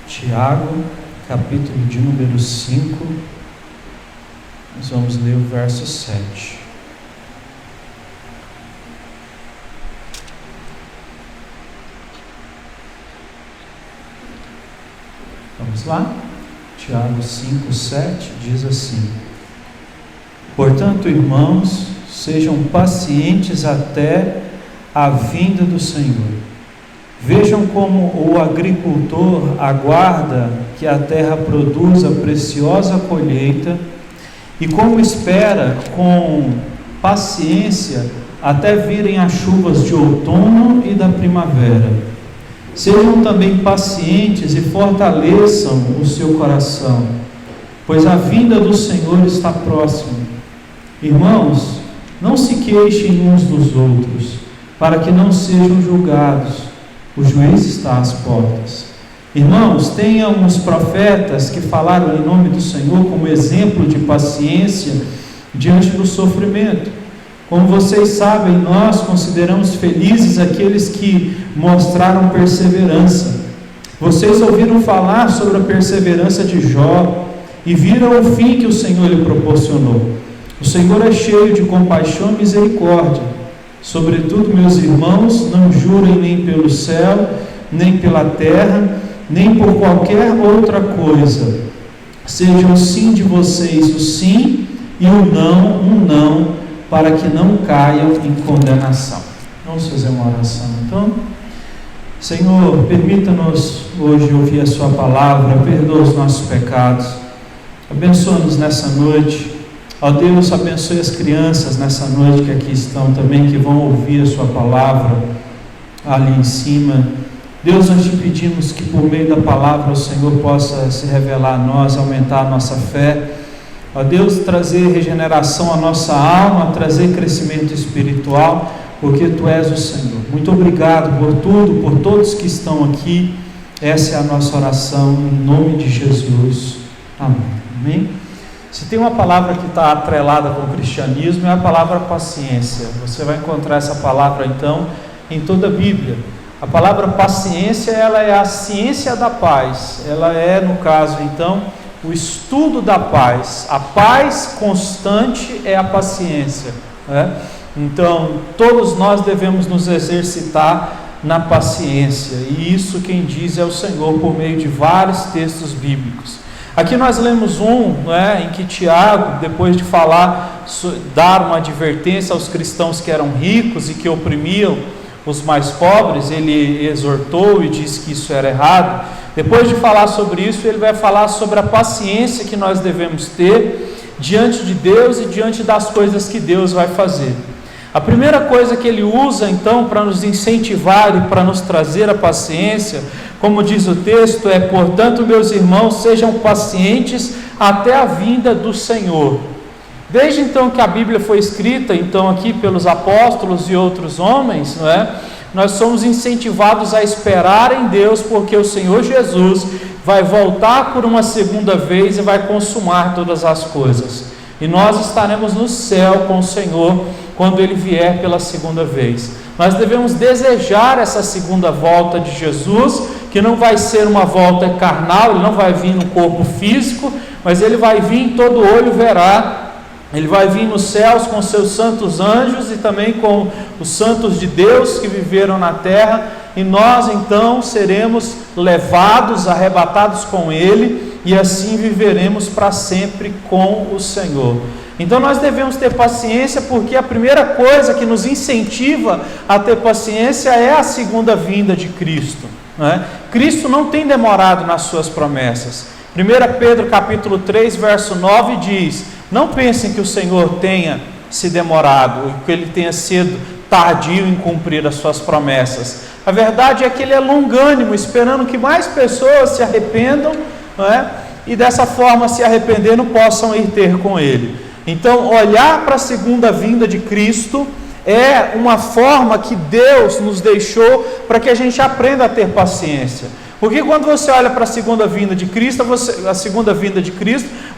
Tiago, capítulo de número 5, nós vamos ler o verso 7. Vamos lá? Tiago 5, 7 diz assim: Portanto, irmãos, sejam pacientes até a vinda do Senhor. Vejam como o agricultor aguarda que a terra produza preciosa colheita e como espera com paciência até virem as chuvas de outono e da primavera. Sejam também pacientes e fortaleçam o seu coração, pois a vinda do Senhor está próxima. Irmãos, não se queixem uns dos outros, para que não sejam julgados. O juiz está às portas. Irmãos, tenham os profetas que falaram em nome do Senhor como exemplo de paciência diante do sofrimento. Como vocês sabem, nós consideramos felizes aqueles que mostraram perseverança. Vocês ouviram falar sobre a perseverança de Jó e viram o fim que o Senhor lhe proporcionou. O Senhor é cheio de compaixão e misericórdia. Sobretudo, meus irmãos, não jurem nem pelo céu, nem pela terra, nem por qualquer outra coisa. Seja o sim de vocês o sim e o não, para que não caiam em condenação. Vamos fazer uma oração então. Senhor, permita-nos hoje ouvir a sua palavra, perdoa os nossos pecados, abençoa-nos nessa noite. Ó Deus, abençoe as crianças nessa noite que aqui estão também, que vão ouvir a sua palavra ali em cima. Deus, nós te pedimos que por meio da palavra o Senhor possa se revelar a nós, aumentar a nossa fé. Ó Deus, trazer regeneração à nossa alma, trazer crescimento espiritual, porque Tu és o Senhor. Muito obrigado por tudo, por todos que estão aqui. Essa é a nossa oração, em nome de Jesus. Amém. Amém? Se tem uma palavra que está atrelada com o cristianismo, é a palavra paciência. Você vai encontrar essa palavra, então, em toda a Bíblia. A palavra paciência, ela é a ciência da paz. Ela é, no caso, então, o estudo da paz. A paz constante é a paciência, né? Então, todos nós devemos nos exercitar na paciência. E isso quem diz é o Senhor por meio de vários textos bíblicos. Aqui nós lemos em que Tiago, depois de dar uma advertência aos cristãos que eram ricos e que oprimiam os mais pobres, ele exortou e disse que isso era errado. Depois de falar sobre isso, ele vai falar sobre a paciência que nós devemos ter diante de Deus e diante das coisas que Deus vai fazer. A primeira coisa que ele usa então para nos incentivar e para nos trazer a paciência, como diz o texto, é: portanto, meus irmãos, sejam pacientes até a vinda do Senhor. Desde então que a Bíblia foi escrita, então aqui pelos apóstolos e outros homens, não é? Nós somos incentivados a esperar em Deus, porque o Senhor Jesus vai voltar por uma segunda vez e vai consumar todas as coisas. E nós estaremos no céu com o Senhor quando Ele vier pela segunda vez. Nós devemos desejar essa segunda volta de Jesus, que não vai ser uma volta carnal, Ele não vai vir no corpo físico, mas Ele vai vir, todo olho verá. Ele vai vir nos céus com seus santos anjos e também com os santos de Deus que viveram na terra, e nós então seremos levados, arrebatados com Ele, e assim viveremos para sempre com o Senhor. Então nós devemos ter paciência, porque a primeira coisa que nos incentiva a ter paciência é a segunda vinda de Cristo, né? Cristo não tem demorado nas suas promessas. 1 Pedro capítulo 3, verso 9 diz: não pensem que o Senhor tenha se demorado, que Ele tenha sido tardio em cumprir as suas promessas. A verdade é que Ele é longânimo, esperando que mais pessoas se arrependam, não é? E dessa forma, se arrependendo, possam ir ter com Ele. Então, olhar para a segunda vinda de Cristo é uma forma que Deus nos deixou para que a gente aprenda a ter paciência. Porque quando você olha para a segunda vinda de Cristo,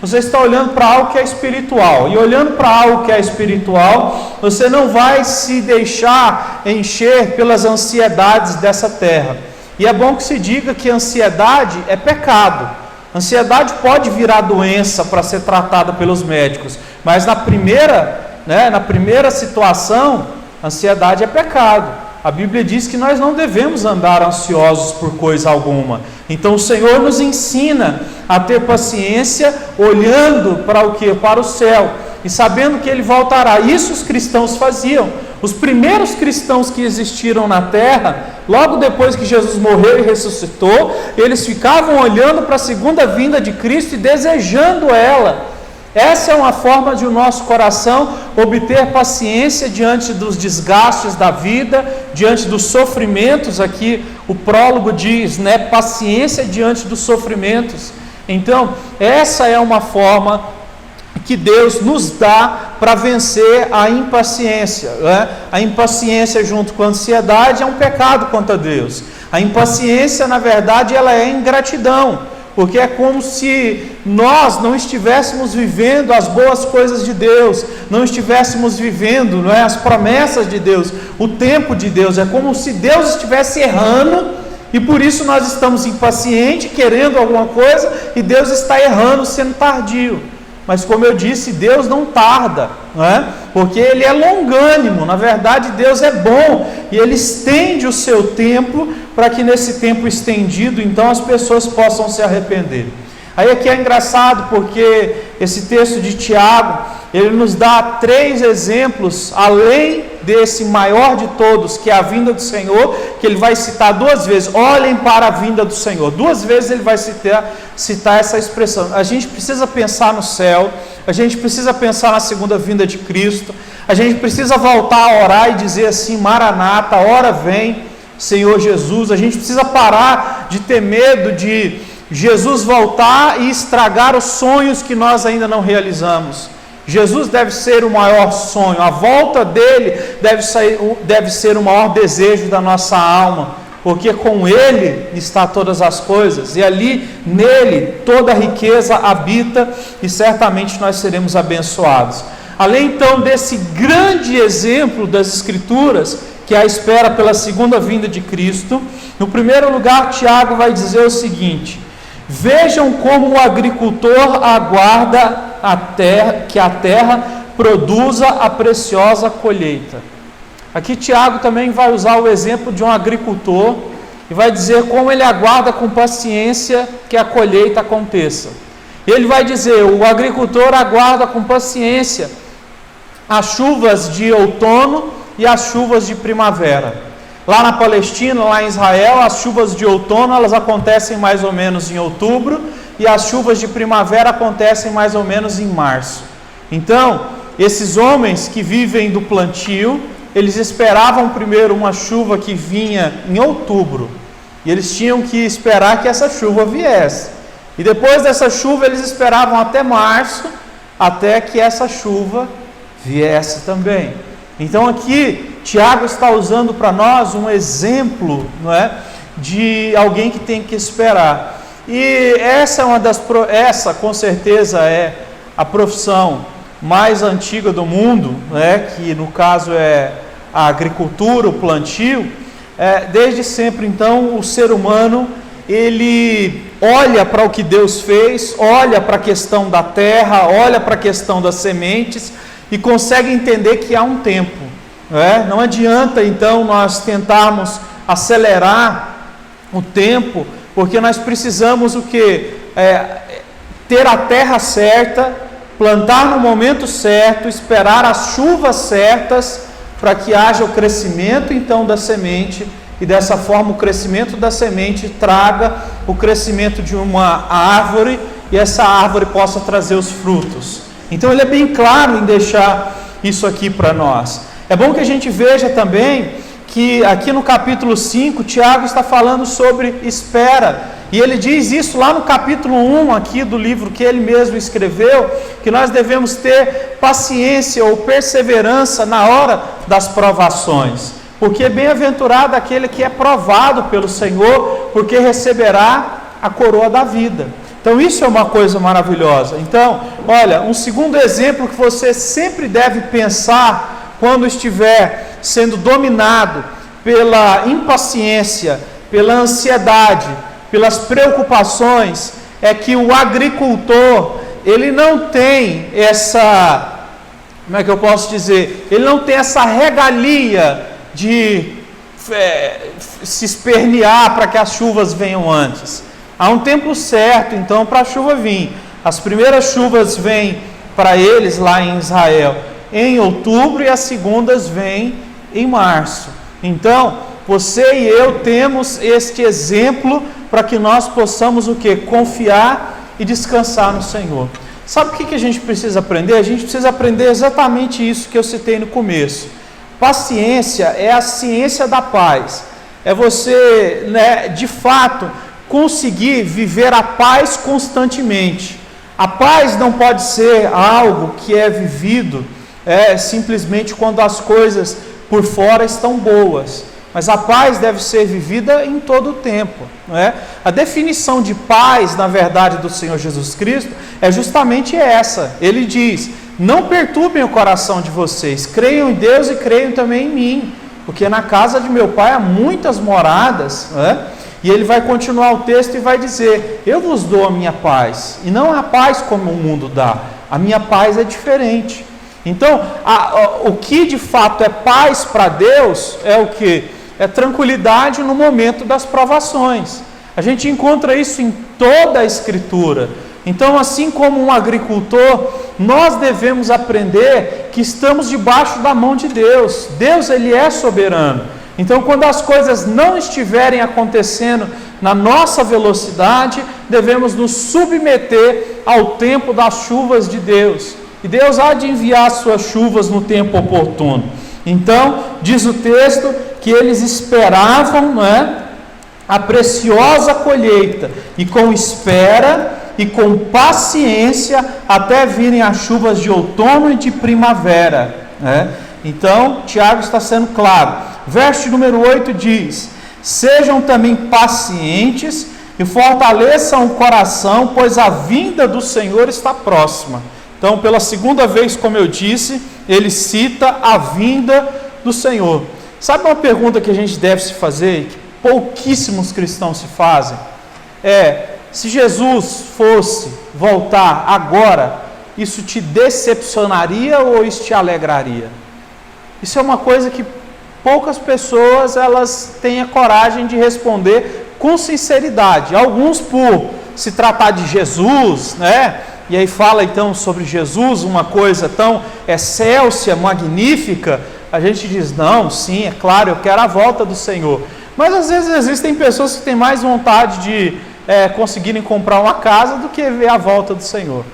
você está olhando para algo que é espiritual. E olhando para algo que é espiritual, você não vai se deixar encher pelas ansiedades dessa terra. E é bom que se diga que ansiedade é pecado. Ansiedade pode virar doença para ser tratada pelos médicos, mas na primeira situação, ansiedade é pecado. A Bíblia diz que nós não devemos andar ansiosos por coisa alguma. Então o Senhor nos ensina a ter paciência, olhando para o quê? Para o céu, e sabendo que Ele voltará. Isso os cristãos faziam. Os primeiros cristãos que existiram na terra, logo depois que Jesus morreu e ressuscitou, eles ficavam olhando para a segunda vinda de Cristo e desejando ela. Essa é uma forma de o nosso coração obter paciência diante dos desgastes da vida, diante dos sofrimentos. Aqui o prólogo diz, paciência diante dos sofrimentos. Então, essa é uma forma que Deus nos dá para vencer a impaciência. A impaciência junto com a ansiedade é um pecado contra Deus. A impaciência, na verdade, ela é ingratidão. Porque é como se nós não estivéssemos vivendo as boas coisas de Deus, não estivéssemos vivendo as promessas de Deus, o tempo de Deus. É como se Deus estivesse errando e por isso nós estamos impacientes, querendo alguma coisa, e Deus está errando, sendo tardio. Mas como eu disse, Deus não tarda, porque Ele é longânimo. Na verdade, Deus é bom e Ele estende o seu tempo para que nesse tempo estendido, então, as pessoas possam se arrepender. Aí aqui é engraçado porque esse texto de Tiago, ele nos dá 3 exemplos, além desse maior de todos, que é a vinda do Senhor, que ele vai citar 2 vezes. Olhem para a vinda do Senhor. 2 vezes ele vai citar essa expressão. A gente precisa pensar no céu, a gente precisa pensar na segunda vinda de Cristo, a gente precisa voltar a orar e dizer assim: Maranata, hora vem, Senhor Jesus. A gente precisa parar de ter medo de Jesus voltar e estragar os sonhos que nós ainda não realizamos. Jesus deve ser o maior sonho, a volta dele deve ser o maior desejo da nossa alma, porque com ele está todas as coisas, e ali nele toda a riqueza habita, e certamente nós seremos abençoados. Além então desse grande exemplo das Escrituras, que é a espera pela segunda vinda de Cristo, no primeiro lugar Tiago vai dizer o seguinte: vejam como o agricultor aguarda que a terra produza a preciosa colheita. Aqui Tiago também vai usar o exemplo de um agricultor e vai dizer como ele aguarda com paciência que a colheita aconteça. Ele vai dizer: o agricultor aguarda com paciência as chuvas de outono e as chuvas de primavera. Lá na Palestina, lá em Israel, as chuvas de outono elas acontecem mais ou menos em outubro, e as chuvas de primavera acontecem mais ou menos em março. Então, esses homens que vivem do plantio, eles esperavam primeiro uma chuva que vinha em outubro, e eles tinham que esperar que essa chuva viesse. E depois dessa chuva, eles esperavam até março, até que essa chuva viesse também. Então aqui Tiago está usando para nós um exemplo, de alguém que tem que esperar. E essa com certeza é a profissão mais antiga do mundo, que no caso é a agricultura, o plantio. Desde sempre, então, o ser humano ele olha para o que Deus fez, olha para a questão da terra, olha para a questão das sementes e consegue entender que há um tempo. Não adianta então nós tentarmos acelerar o tempo, porque nós precisamos o quê? Ter a terra certa, plantar no momento certo, esperar as chuvas certas para que haja o crescimento então da semente, e dessa forma o crescimento da semente traga o crescimento de uma árvore, e essa árvore possa trazer os frutos. Então ele é bem claro em deixar isso aqui para nós. É bom que a gente veja também que aqui no capítulo 5, Tiago está falando sobre espera, e ele diz isso lá no capítulo 1 aqui do livro que ele mesmo escreveu, que nós devemos ter paciência ou perseverança na hora das provações, porque bem-aventurado aquele que é provado pelo Senhor, porque receberá a coroa da vida. Então isso é uma coisa maravilhosa. Então, olha, um segundo exemplo que você sempre deve pensar quando estiver sendo dominado pela impaciência pela ansiedade, pelas preocupações, é que o agricultor, ele não tem essa, como é que eu posso dizer? Ele não tem essa regalia de se espernear para que as chuvas venham antes. Há um tempo certo, então, para a chuva vir. As primeiras chuvas vêm para eles lá em Israel em outubro e as segundas vêm em março. Então, você e eu temos este exemplo para que nós possamos o quê? Confiar e descansar no Senhor. Sabe o que a gente precisa aprender? A gente precisa aprender exatamente isso que eu citei no começo. Paciência é a ciência da paz. É você, de fato, conseguir viver a paz constantemente. A paz não pode ser algo que é vivido simplesmente quando as coisas por fora estão boas. Mas a paz deve ser vivida em todo o tempo. Não é? A definição de paz, na verdade, do Senhor Jesus Cristo é justamente essa. Ele diz: não perturbem o coração de vocês, creiam em Deus e creiam também em mim, porque na casa de meu Pai há muitas moradas. Não é? E ele vai continuar o texto e vai dizer: eu vos dou a minha paz, e não a paz como o mundo dá, a minha paz é diferente. Então, o que de fato é paz para Deus é o que? É tranquilidade no momento das provações. A gente encontra isso em toda a Escritura. Então, assim como um agricultor, nós devemos aprender que estamos debaixo da mão de Deus. Deus, Ele é soberano. Então, quando as coisas não estiverem acontecendo na nossa velocidade, devemos nos submeter ao tempo das chuvas de Deus. E Deus há de enviar as suas chuvas no tempo oportuno. Então, diz o texto que eles esperavam, a preciosa colheita, e com espera e com paciência até virem as chuvas de outono e de primavera. Então, Tiago está sendo claro. Verso número 8 diz: sejam também pacientes e fortaleçam o coração, pois a vinda do Senhor está próxima. Então, pela segunda vez, como eu disse, ele cita a vinda do Senhor. Sabe uma pergunta que a gente deve se fazer, que pouquíssimos cristãos se fazem? Se Jesus fosse voltar agora, isso te decepcionaria ou isso te alegraria? Isso é uma coisa que poucas pessoas elas têm a coragem de responder com sinceridade. Alguns, por se tratar de Jesus, e aí fala então sobre Jesus, uma coisa tão excelsa, magnífica, a gente diz: não, sim, é claro, eu quero a volta do Senhor. Mas às vezes existem pessoas que têm mais vontade de conseguirem comprar uma casa do que ver a volta do Senhor.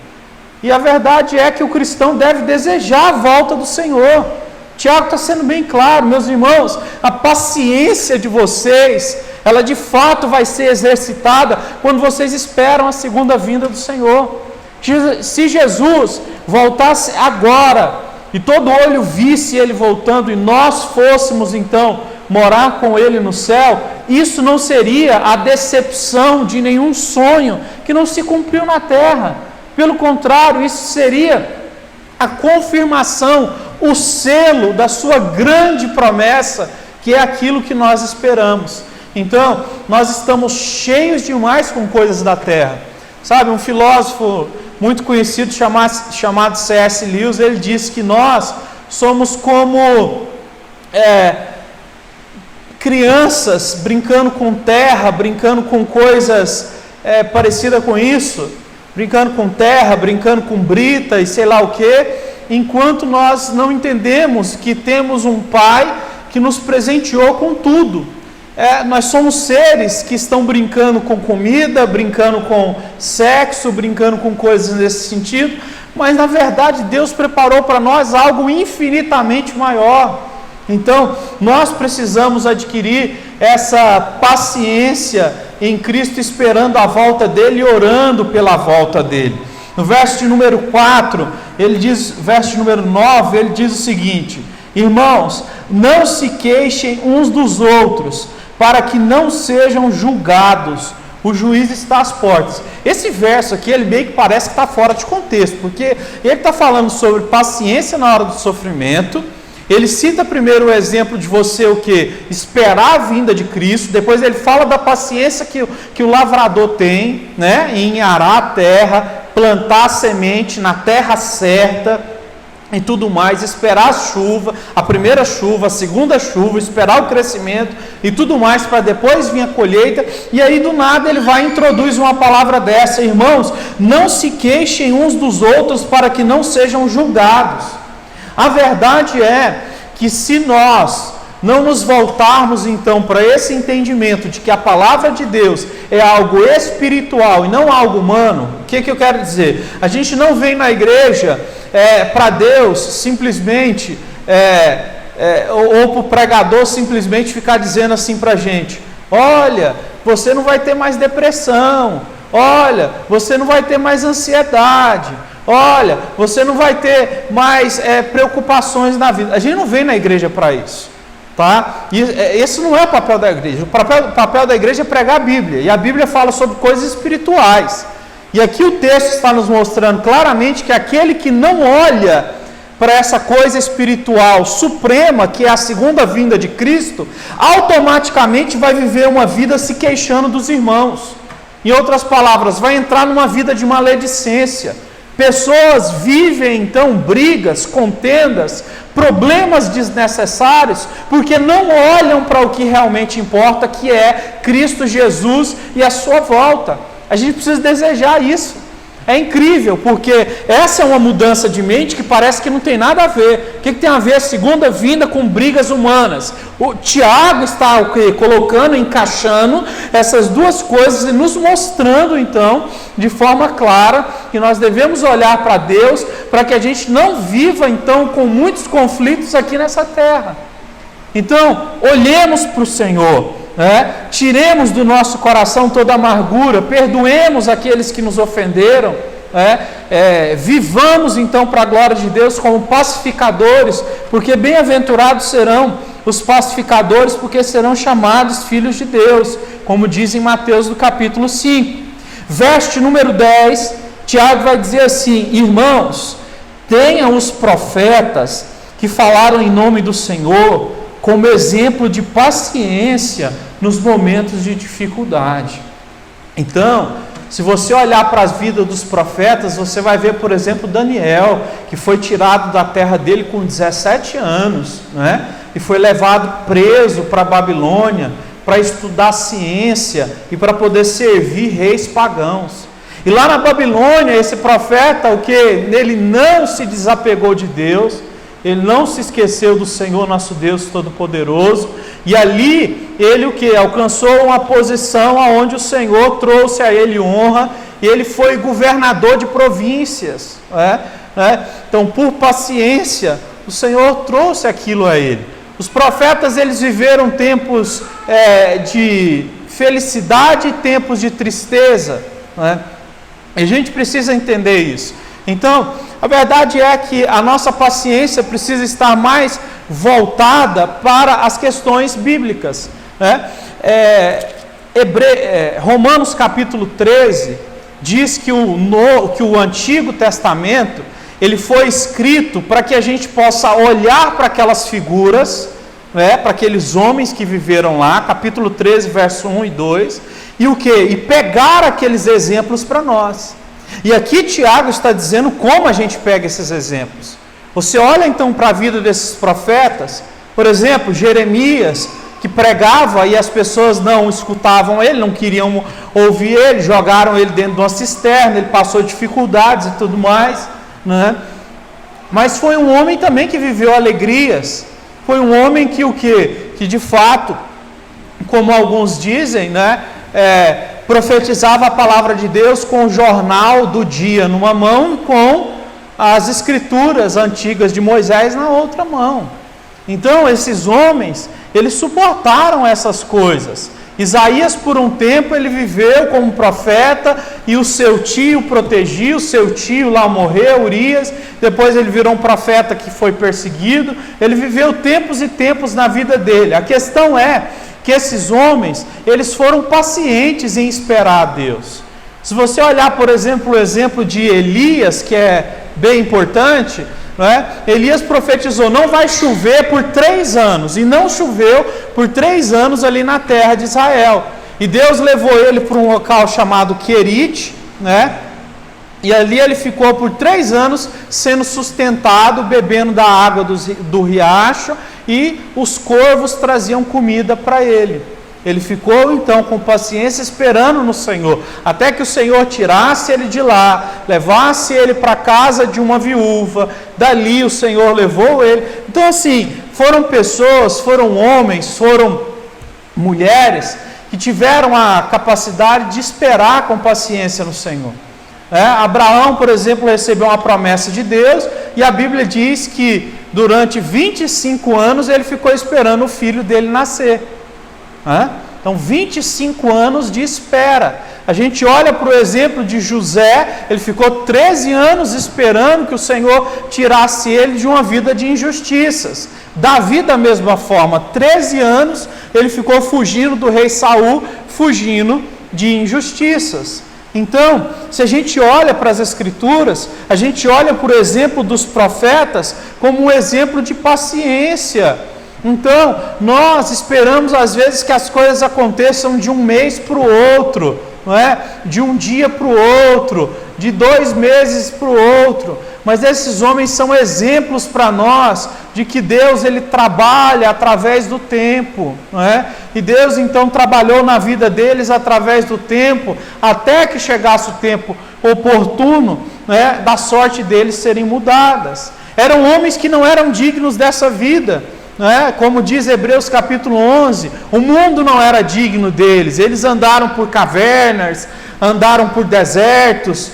E a verdade é que o cristão deve desejar a volta do Senhor. Tiago está sendo bem claro, meus irmãos, a paciência de vocês, ela de fato vai ser exercitada quando vocês esperam a segunda vinda do Senhor. Se Jesus voltasse agora, e todo olho visse Ele voltando, e nós fôssemos então morar com Ele no céu, isso não seria a decepção de nenhum sonho que não se cumpriu na terra. Pelo contrário, isso seria a confirmação, o selo da sua grande promessa, que é aquilo que nós esperamos. Então, nós estamos cheios demais com coisas da terra. Sabe, um filósofo muito conhecido chamado C.S. Lewis, ele disse que nós somos como crianças brincando com terra, brincando com coisas parecidas com isso, brincando com terra, brincando com brita e sei lá o que, enquanto nós não entendemos que temos um Pai que nos presenteou com tudo. Nós somos seres que estão brincando com comida, brincando com sexo, brincando com coisas nesse sentido, mas na verdade Deus preparou para nós algo infinitamente maior. Então nós precisamos adquirir essa paciência em Cristo, esperando a volta dele e orando pela volta dele. No verso de número 4, verso de número 9, ele diz o seguinte: irmãos, não se queixem uns dos outros, para que não sejam julgados, o juiz está às portas. Esse verso aqui, ele meio que parece que está fora de contexto, porque ele está falando sobre paciência na hora do sofrimento, Ele cita primeiro o exemplo de você o quê? Esperar a vinda de Cristo. Depois ele fala da paciência que o lavrador tem, né? Em arar a terra, plantar a semente na terra certa e tudo mais, esperar a chuva, a primeira chuva, a segunda chuva, esperar o crescimento e tudo mais, para depois vir a colheita. E aí do nada ele vai e introduz uma palavra dessa: irmãos, não se queixem uns dos outros para que não sejam julgados. A verdade é que se nós não nos voltarmos então para esse entendimento de que a palavra de Deus é algo espiritual e não algo humano, o que eu quero dizer? A gente não vem na igreja para Deus simplesmente, ou para o pregador simplesmente ficar dizendo assim para a gente: olha, você não vai ter mais depressão, olha, você não vai ter mais ansiedade, olha, você não vai ter mais preocupações na vida. A gente não vem na igreja para isso, tá? E esse não é o papel da igreja. O papel da igreja é pregar a Bíblia, e a Bíblia fala sobre coisas espirituais. E aqui o texto está nos mostrando claramente que aquele que não olha para essa coisa espiritual suprema, que é a segunda vinda de Cristo, automaticamente vai viver uma vida se queixando dos irmãos. Em outras palavras, vai entrar numa vida de maledicência. Pessoas vivem então brigas, contendas, problemas desnecessários, porque não olham para o que realmente importa, que é Cristo Jesus e a sua volta. A gente precisa desejar isso. É incrível, porque essa é uma mudança de mente que parece que não tem nada a ver. O que tem a ver a segunda vinda com brigas humanas? O Tiago está colocando, encaixando essas duas coisas e nos mostrando então, de forma clara, que nós devemos olhar para Deus, para que a gente não viva então com muitos conflitos aqui nessa terra. Então, olhemos para o Senhor. Tiremos do nosso coração toda amargura, perdoemos aqueles que nos ofenderam, vivamos então para a glória de Deus como pacificadores, porque bem-aventurados serão os pacificadores, porque serão chamados filhos de Deus, como diz em Mateus do capítulo 5. Verso número 10, Tiago vai dizer assim: irmãos, tenham os profetas que falaram em nome do Senhor como exemplo de paciência nos momentos de dificuldade. Então, se você olhar para as vidas dos profetas, você vai ver, por exemplo, Daniel, que foi tirado da terra dele com 17 anos, né? E foi levado preso para a Babilônia, para estudar ciência e para poder servir reis pagãos. E lá na Babilônia, esse profeta, ele não se desapegou de Deus, ele não se esqueceu do Senhor nosso Deus Todo-Poderoso, e ali ele alcançou uma posição onde o Senhor trouxe a ele honra, e ele foi governador de províncias, Então, por paciência, o Senhor trouxe aquilo a ele. Os profetas, eles viveram tempos de felicidade e tempos de tristeza, E a gente precisa entender isso. Então, a verdade é que a nossa paciência precisa estar mais voltada para as questões bíblicas, Romanos capítulo 13 diz que o Antigo Testamento ele foi escrito para que a gente possa olhar para aquelas figuras, para aqueles homens que viveram lá, capítulo 13, verso 1 e 2, e pegar aqueles exemplos para nós. E aqui Tiago está dizendo como a gente pega esses exemplos. Você olha então para a vida desses profetas, por exemplo, Jeremias, que pregava e as pessoas não escutavam ele, não queriam ouvir ele, jogaram ele dentro de uma cisterna, ele passou dificuldades e tudo mais, Mas foi um homem também que viveu alegrias, foi um homem que de fato, como alguns dizem, profetizava a palavra de Deus com o jornal do dia numa mão, com as escrituras antigas de Moisés na outra mão. Então esses homens, eles suportaram essas coisas. Isaías, por um tempo, ele viveu como profeta e o seu tio protegia, o seu tio lá morreu, Urias, depois ele virou um profeta que foi perseguido, ele viveu tempos e tempos na vida dele. A questão é que esses homens, eles foram pacientes em esperar a Deus. Se você olhar, por exemplo, o exemplo de Elias, que é bem importante, não é? Elias profetizou: não vai chover por 3 anos, e não choveu por 3 anos ali na terra de Israel. E Deus levou ele para um local chamado Querite, né? E ali ele ficou por 3 anos sendo sustentado, bebendo da água do riacho, e os corvos traziam comida para ele. Ele ficou então com paciência esperando no Senhor, até que o Senhor tirasse ele de lá, levasse ele para a casa de uma viúva. Dali o Senhor levou ele. Então assim, foram pessoas, foram homens, foram mulheres que tiveram a capacidade de esperar com paciência no Senhor. Abraão, por exemplo, recebeu uma promessa de Deus, e a Bíblia diz que durante 25 anos ele ficou esperando o filho dele nascer. Então 25 anos de espera. A gente olha para o exemplo de José, ele ficou 13 anos esperando que o Senhor tirasse ele de uma vida de injustiças. Davi, da mesma forma, 13 anos ele ficou fugindo do rei Saul, fugindo de injustiças. Então, se a gente olha para as Escrituras, a gente olha, por exemplo, dos profetas como um exemplo de paciência. Então, nós esperamos às vezes que as coisas aconteçam de um mês para o outro, não é? De um dia para o outro, de 2 meses para o outro. Mas esses homens são exemplos para nós de que Deus ele trabalha através do tempo, não é? E Deus então trabalhou na vida deles através do tempo, até que chegasse o tempo oportuno, né, da sorte deles serem mudadas. Eram homens que não eram dignos dessa vida, não é? Como diz Hebreus capítulo 11, o mundo não era digno deles. Eles andaram por cavernas, andaram por desertos.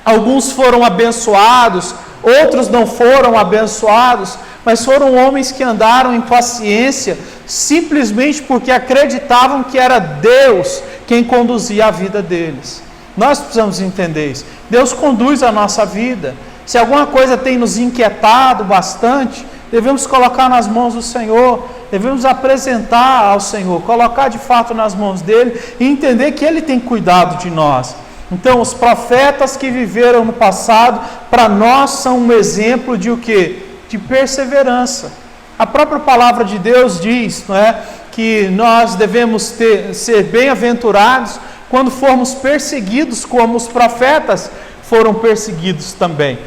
Alguns foram abençoados, outros não foram abençoados, mas foram homens que andaram em paciência, simplesmente porque acreditavam que era Deus quem conduzia a vida deles. Nós precisamos entender isso. Deus conduz a nossa vida. Se alguma coisa tem nos inquietado bastante, devemos colocar nas mãos do Senhor, devemos apresentar ao Senhor, colocar de fato nas mãos dele e entender que ele tem cuidado de nós. Então, os profetas que viveram no passado, para nós são um exemplo de o quê? De perseverança. A própria palavra de Deus diz, não é, que nós devemos ser bem-aventurados quando formos perseguidos, como os profetas foram perseguidos também.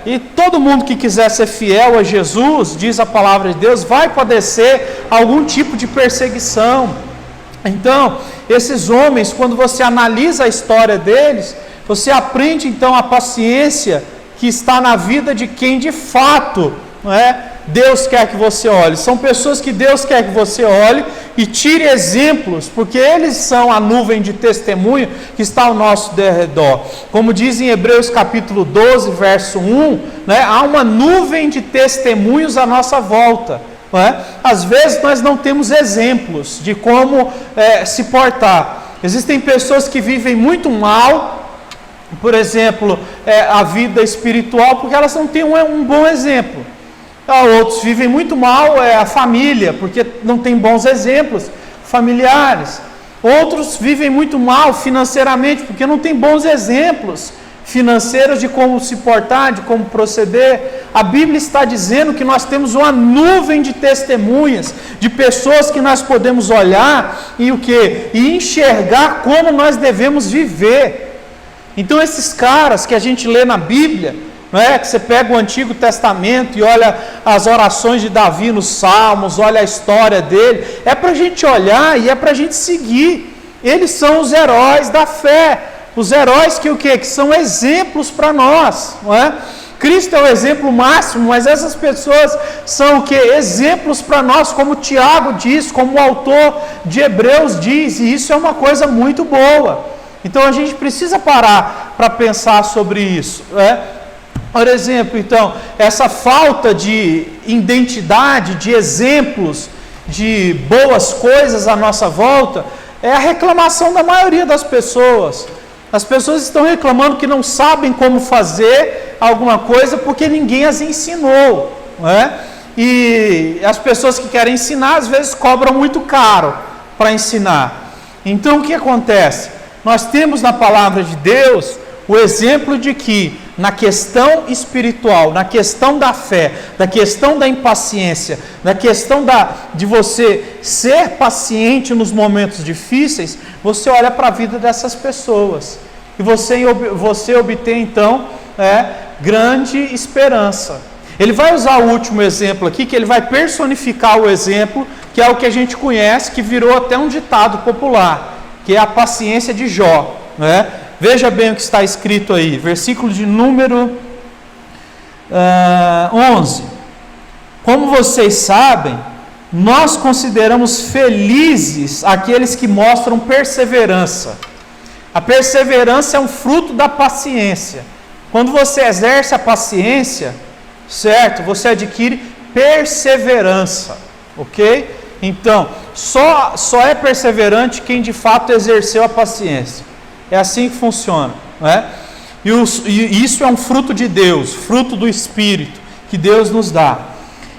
E todo mundo que quiser ser fiel a Jesus, diz a palavra de Deus, vai padecer algum tipo de perseguição. Então, esses homens, quando você analisa a história deles, você aprende então a paciência que está na vida de quem de fato, não é, Deus quer que você olhe. São pessoas que Deus quer que você olhe e tire exemplos, porque eles são a nuvem de testemunho que está ao nosso derredor. Como diz em Hebreus capítulo 12, verso 1, né, há uma nuvem de testemunhos à nossa volta. Não é? Às vezes nós não temos exemplos de como se portar. Existem pessoas que vivem muito mal, por exemplo, a vida espiritual, porque elas não têm um bom exemplo. Outros vivem muito mal a família, porque não tem bons exemplos familiares. Outros vivem muito mal financeiramente, porque não tem bons exemplos financeiros de como se portar, de como proceder. A Bíblia está dizendo que nós temos uma nuvem de testemunhas, de pessoas que nós podemos olhar e o quê? E enxergar como nós devemos viver. Então esses caras que a gente lê na Bíblia, não é? Que você pega o Antigo Testamento e olha as orações de Davi nos Salmos, olha a história dele, é para a gente olhar e é para a gente seguir. Eles são os heróis da fé. Os heróis que o quê? Que são exemplos para nós, não é? Cristo é o exemplo máximo, mas essas pessoas são o quê? Exemplos para nós, como Tiago diz, como o autor de Hebreus diz, e isso é uma coisa muito boa. Então a gente precisa parar para pensar sobre isso, não é? Por exemplo, então, essa falta de identidade, de exemplos, de boas coisas à nossa volta, é a reclamação da maioria das pessoas. As pessoas estão reclamando que não sabem como fazer alguma coisa porque ninguém as ensinou, não é? E as pessoas que querem ensinar, às vezes cobram muito caro para ensinar. Então o que acontece? Nós temos na palavra de Deus o exemplo de que na questão espiritual, na questão da fé, na questão da impaciência, na questão de você ser paciente nos momentos difíceis, você olha para a vida dessas pessoas e você obtém então grande esperança. Ele vai usar o último exemplo aqui, que ele vai personificar o exemplo, que é o que a gente conhece, que virou até um ditado popular, que é a paciência de Jó, né? Veja bem o que está escrito aí, versículo de número 11. Como vocês sabem, nós consideramos felizes aqueles que mostram perseverança. A perseverança é um fruto da paciência. Quando você exerce a paciência, certo? Você adquire perseverança, ok? Então, só é perseverante quem de fato exerceu a paciência. É assim que funciona, não é? E isso é um fruto de Deus, fruto do Espírito que Deus nos dá.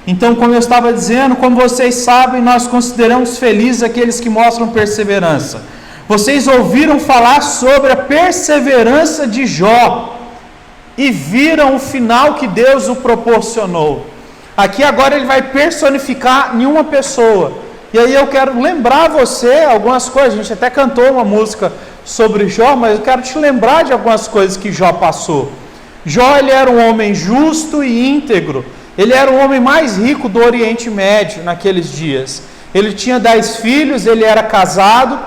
Então, como eu estava dizendo, como vocês sabem, nós consideramos felizes aqueles que mostram perseverança. Vocês ouviram falar sobre a perseverança de Jó e viram o final que Deus o proporcionou. Aqui agora ele vai personificar em uma pessoa. E aí eu quero lembrar você algumas coisas. A gente até cantou uma música sobre Jó, mas eu quero te lembrar de algumas coisas que Jó passou. Jó, ele era um homem justo e íntegro. Ele era o homem mais rico do Oriente Médio naqueles dias. Ele tinha 10 filhos, ele era casado,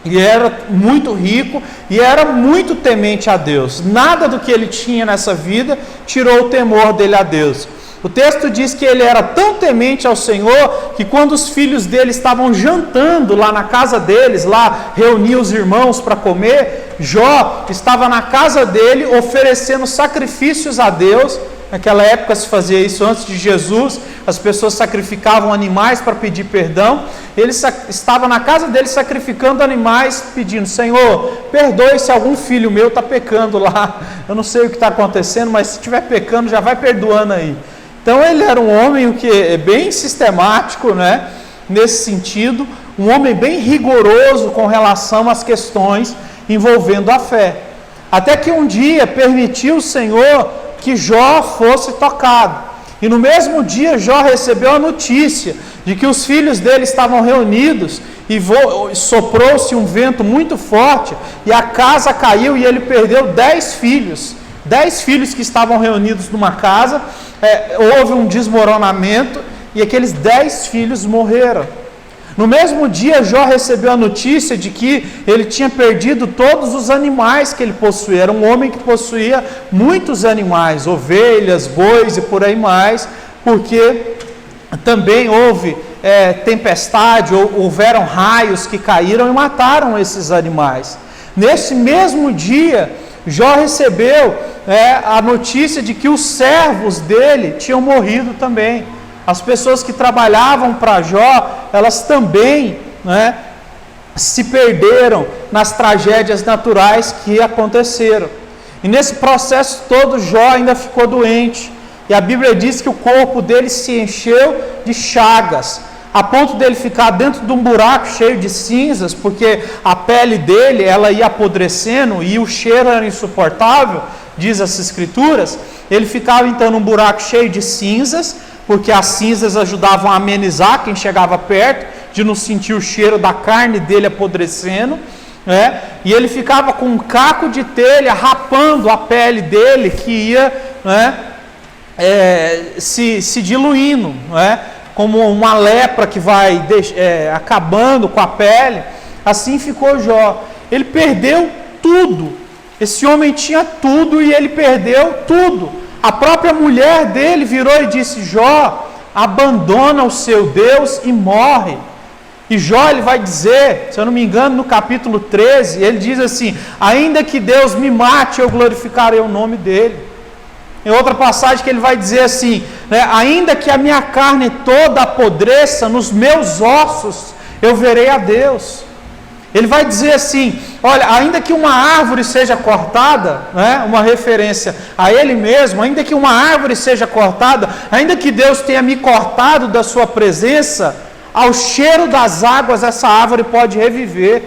e era muito rico, e era muito temente a Deus. Nada do que ele tinha nessa vida tirou o temor dele a Deus. O texto diz que ele era tão temente ao Senhor, que quando os filhos dele estavam jantando lá na casa deles, lá reuniam os irmãos para comer, Jó estava na casa dele oferecendo sacrifícios a Deus. Naquela época se fazia isso antes de Jesus, as pessoas sacrificavam animais para pedir perdão. Ele estava na casa dele sacrificando animais, pedindo: Senhor, perdoe se algum filho meu está pecando lá. Eu não sei o que está acontecendo, mas se estiver pecando, já vai perdoando aí. Então ele era um homem que é bem sistemático, né, nesse sentido, um homem bem rigoroso com relação às questões envolvendo a fé. Até que um dia permitiu o Senhor que Jó fosse tocado. E no mesmo dia Jó recebeu a notícia de que os filhos dele estavam reunidos e soprou-se um vento muito forte e a casa caiu e ele perdeu 10 filhos. 10 filhos que estavam reunidos numa casa, houve um desmoronamento e aqueles 10 filhos morreram. No mesmo dia, Jó recebeu a notícia de que ele tinha perdido todos os animais que ele possuía. Era um homem que possuía muitos animais, ovelhas, bois e por aí mais, porque também houve tempestade, houveram raios que caíram e mataram esses animais. Nesse mesmo dia, Jó recebeu a notícia de que os servos dele tinham morrido também. As pessoas que trabalhavam para Jó, elas também se perderam nas tragédias naturais que aconteceram. E nesse processo todo, Jó ainda ficou doente. E a Bíblia diz que o corpo dele se encheu de chagas, a ponto dele ficar dentro de um buraco cheio de cinzas, porque a pele dele ela ia apodrecendo e o cheiro era insuportável, diz as Escrituras. Ele ficava então num buraco cheio de cinzas, porque as cinzas ajudavam a amenizar quem chegava perto, de não sentir o cheiro da carne dele apodrecendo, e ele ficava com um caco de telha rapando a pele dele, que ia se diluindo, como uma lepra que vai acabando com a pele. Assim ficou Jó. Ele perdeu tudo. Esse homem tinha tudo e ele perdeu tudo. A própria mulher dele virou e disse: Jó, abandona o seu Deus e morre. E Jó, ele vai dizer, se eu não me engano, no capítulo 13, ele diz assim: ainda que Deus me mate, eu glorificarei o nome dele. Em outra passagem que ele vai dizer assim, ainda que a minha carne toda apodreça, nos meus ossos eu verei a Deus. Ele vai dizer assim: olha, ainda que uma árvore seja cortada, uma referência a ele mesmo, ainda que uma árvore seja cortada, ainda que Deus tenha me cortado da sua presença, ao cheiro das águas essa árvore pode reviver.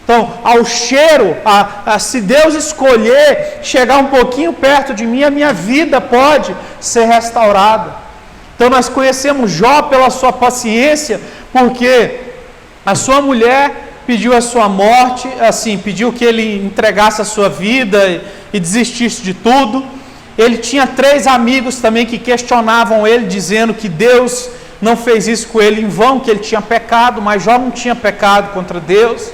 Então, ao cheiro, se Deus escolher chegar um pouquinho perto de mim, a minha vida pode ser restaurada. Então, nós conhecemos Jó pela sua paciência, porque a sua mulher pediu a sua morte, assim, pediu que ele entregasse a sua vida e desistisse de tudo. Ele tinha 3 amigos também que questionavam ele, dizendo que Deus não fez isso com ele em vão, que ele tinha pecado, mas Jó não tinha pecado contra Deus.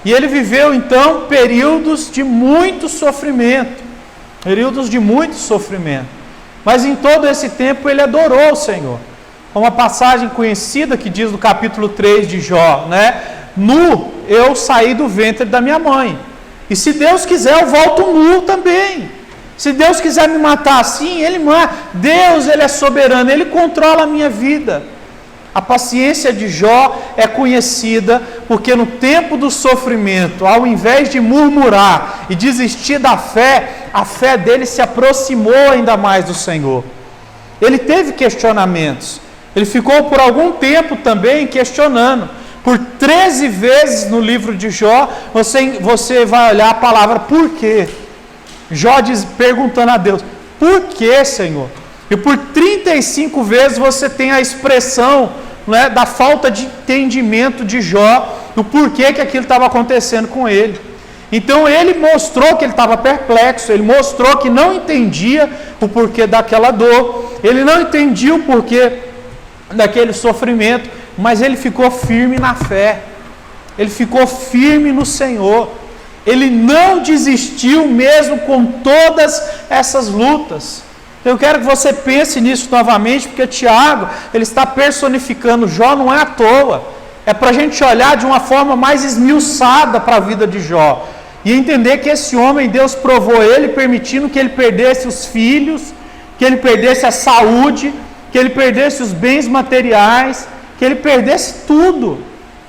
E ele viveu então períodos de muito sofrimento, mas em todo esse tempo ele adorou o Senhor. Uma passagem conhecida que diz no capítulo 3 de Jó, nu eu saí do ventre da minha mãe, e se Deus quiser eu volto nu também. Se Deus quiser me matar assim, Ele mata. Deus, Ele é soberano, Ele controla a minha vida. A paciência de Jó é conhecida porque no tempo do sofrimento, ao invés de murmurar e desistir da fé, a fé dele se aproximou ainda mais do Senhor. Ele teve questionamentos. Ele ficou por algum tempo também questionando. Por 13 vezes no livro de Jó, você vai olhar a palavra por quê. Jó perguntando a Deus, por que, Senhor? E por 35 vezes você tem a expressão da falta de entendimento de Jó, do porquê que aquilo estava acontecendo com ele. Então ele mostrou que ele estava perplexo, ele mostrou que não entendia o porquê daquela dor, ele não entendia o porquê daquele sofrimento, mas ele ficou firme na fé, ele ficou firme no Senhor, ele não desistiu mesmo com todas essas lutas. Eu quero que você pense nisso novamente, porque Tiago, ele está personificando Jó, não é à toa, é para a gente olhar de uma forma mais esmiuçada para a vida de Jó, e entender que esse homem, Deus provou ele, permitindo que ele perdesse os filhos, que ele perdesse a saúde, que ele perdesse os bens materiais, que ele perdesse tudo.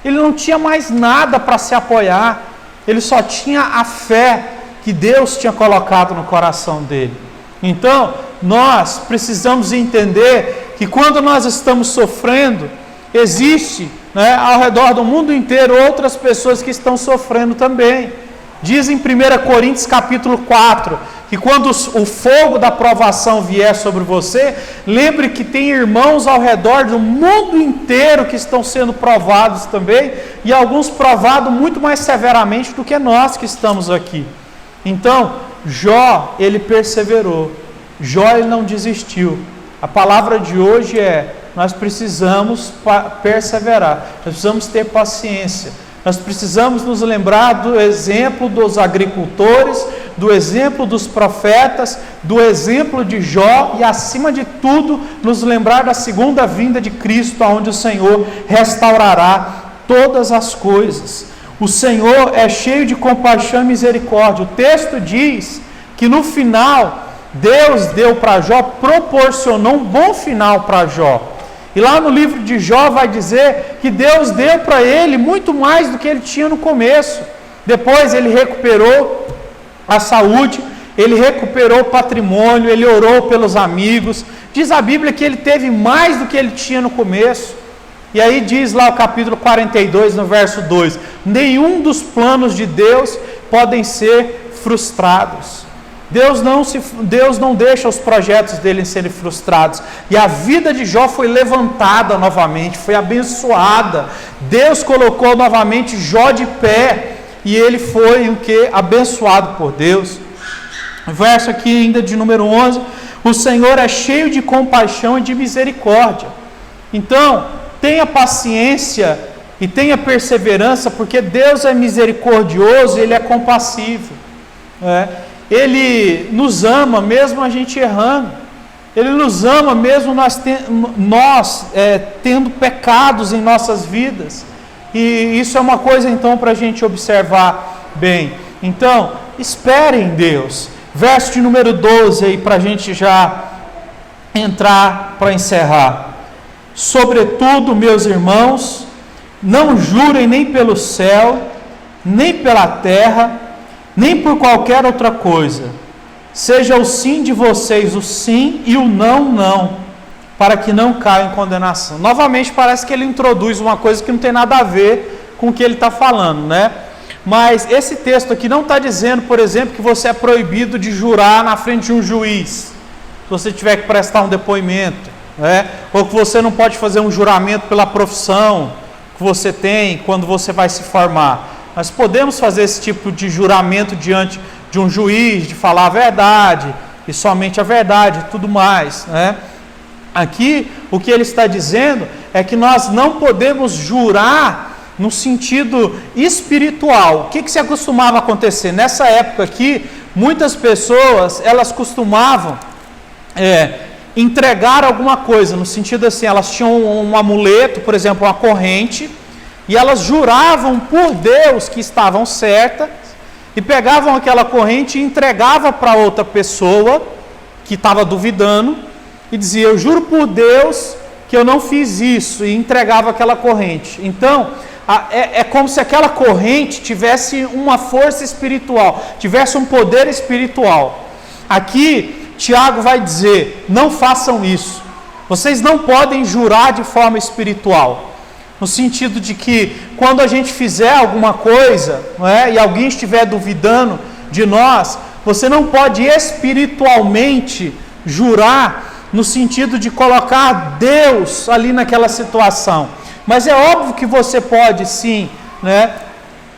Ele não tinha mais nada para se apoiar, ele só tinha a fé que Deus tinha colocado no coração dele. Então, nós precisamos entender que quando nós estamos sofrendo, existe ao redor do mundo inteiro outras pessoas que estão sofrendo também. Diz em 1 Coríntios capítulo 4, que quando o fogo da provação vier sobre você, lembre que tem irmãos ao redor do mundo inteiro que estão sendo provados também, e alguns provados muito mais severamente do que nós que estamos aqui. Então, Jó, ele perseverou, Jó, ele não desistiu. A palavra de hoje é, nós precisamos perseverar, nós precisamos ter paciência. Nós precisamos nos lembrar do exemplo dos agricultores, do exemplo dos profetas, do exemplo de Jó e, acima de tudo, nos lembrar da segunda vinda de Cristo, onde o Senhor restaurará todas as coisas. O Senhor é cheio de compaixão e misericórdia. O texto diz que no final, Deus deu para Jó, proporcionou um bom final para Jó. E lá no livro de Jó vai dizer que Deus deu para ele muito mais do que ele tinha no começo. Depois ele recuperou a saúde, ele recuperou o patrimônio, ele orou pelos amigos. Diz a Bíblia que ele teve mais do que ele tinha no começo. E aí diz lá o capítulo 42, no verso 2, nenhum dos planos de Deus podem ser frustrados. Deus não deixa os projetos dele serem frustrados. E a vida de Jó foi levantada novamente, foi abençoada. Deus colocou novamente Jó de pé, e ele foi o que? Abençoado por Deus. Verso aqui ainda de número 11, o Senhor é cheio de compaixão e de misericórdia. Então, tenha paciência e tenha perseverança, porque Deus é misericordioso e Ele é compassivo. Ele nos ama mesmo a gente errando. Ele nos ama mesmo nós tendo pecados em nossas vidas. E isso é uma coisa então para a gente observar bem. Então, espere em Deus. Verso de número 12 aí para a gente já entrar para encerrar. Sobretudo, meus irmãos, não jurem nem pelo céu, nem pela terra, nem por qualquer outra coisa. Seja o sim de vocês o sim e o não, não, para que não caia em condenação. Novamente parece que ele introduz uma coisa que não tem nada a ver com o que ele está falando, né? Mas esse texto aqui não está dizendo, por exemplo, que você é proibido de jurar na frente de um juiz, se você tiver que prestar um depoimento, né? Ou que você não pode fazer um juramento pela profissão que você tem quando você vai se formar. Nós podemos fazer esse tipo de juramento diante de um juiz, de falar a verdade, e somente a verdade e tudo mais, né? Aqui, o que ele está dizendo é que nós não podemos jurar no sentido espiritual. O que se acostumava a acontecer? Nessa época aqui, muitas pessoas, elas costumavam entregar alguma coisa, no sentido assim, elas tinham um amuleto, por exemplo, uma corrente, e elas juravam por Deus que estavam certas, e pegavam aquela corrente e entregavam para outra pessoa que estava duvidando, e dizia, eu juro por Deus que eu não fiz isso, e entregava aquela corrente. Então, é como se aquela corrente tivesse uma força espiritual, tivesse um poder espiritual. Aqui, Tiago vai dizer, não façam isso. Vocês não podem jurar de forma espiritual. No sentido de que, quando a gente fizer alguma coisa, não é, e alguém estiver duvidando de nós, você não pode espiritualmente jurar no sentido de colocar Deus ali naquela situação. Mas é óbvio que você pode sim, né,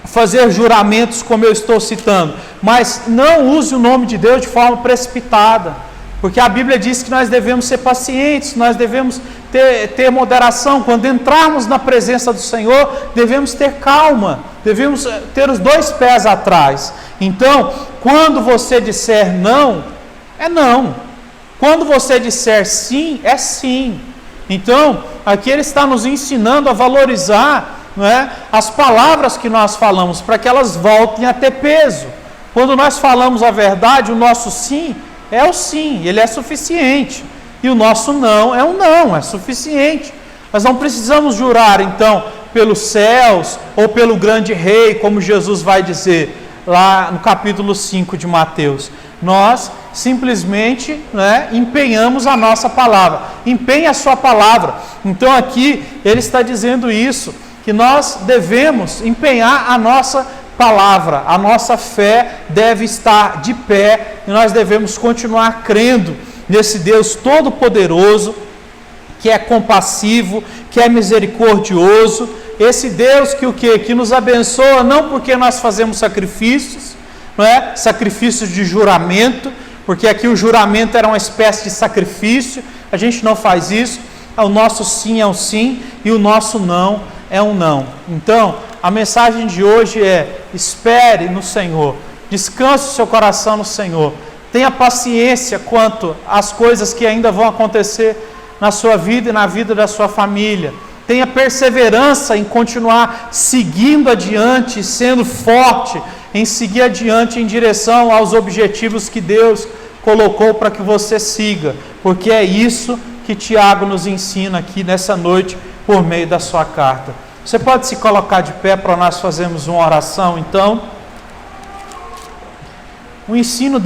fazer juramentos como eu estou citando, mas não use o nome de Deus de forma precipitada, porque a Bíblia diz que nós devemos ser pacientes, nós devemos ter moderação. Quando entrarmos na presença do Senhor, devemos ter calma, devemos ter os dois pés atrás. Então, quando você disser não, é não. Quando você disser sim, é sim. Então, aqui ele está nos ensinando a valorizar, não é, as palavras que nós falamos, para que elas voltem a ter peso. Quando nós falamos a verdade, o nosso sim é o sim, ele é suficiente. E o nosso não é um não, é suficiente. Nós não precisamos jurar, então, pelos céus ou pelo grande rei, como Jesus vai dizer lá no capítulo 5 de Mateus. Nós simplesmente, né, empenhamos a nossa palavra. Empenhe a sua palavra. Então aqui ele está dizendo isso, que nós devemos empenhar a nossa palavra. A nossa fé deve estar de pé e nós devemos continuar crendo nesse Deus todo-poderoso, que é compassivo, que é misericordioso. Esse Deus que o quê? Que nos abençoa não porque nós fazemos sacrifícios, não é? Sacrifícios de juramento, porque aqui o juramento era uma espécie de sacrifício. A gente não faz isso. O nosso sim é um sim e o nosso não é um não. Então, a mensagem de hoje é: espere no Senhor, descanse o seu coração no Senhor, tenha paciência quanto às coisas que ainda vão acontecer na sua vida e na vida da sua família. Tenha perseverança em continuar seguindo adiante, sendo forte em seguir adiante em direção aos objetivos que Deus colocou para que você siga, porque é isso que Tiago nos ensina aqui nessa noite por meio da sua carta. Você pode se colocar de pé para nós fazermos uma oração, então? O ensino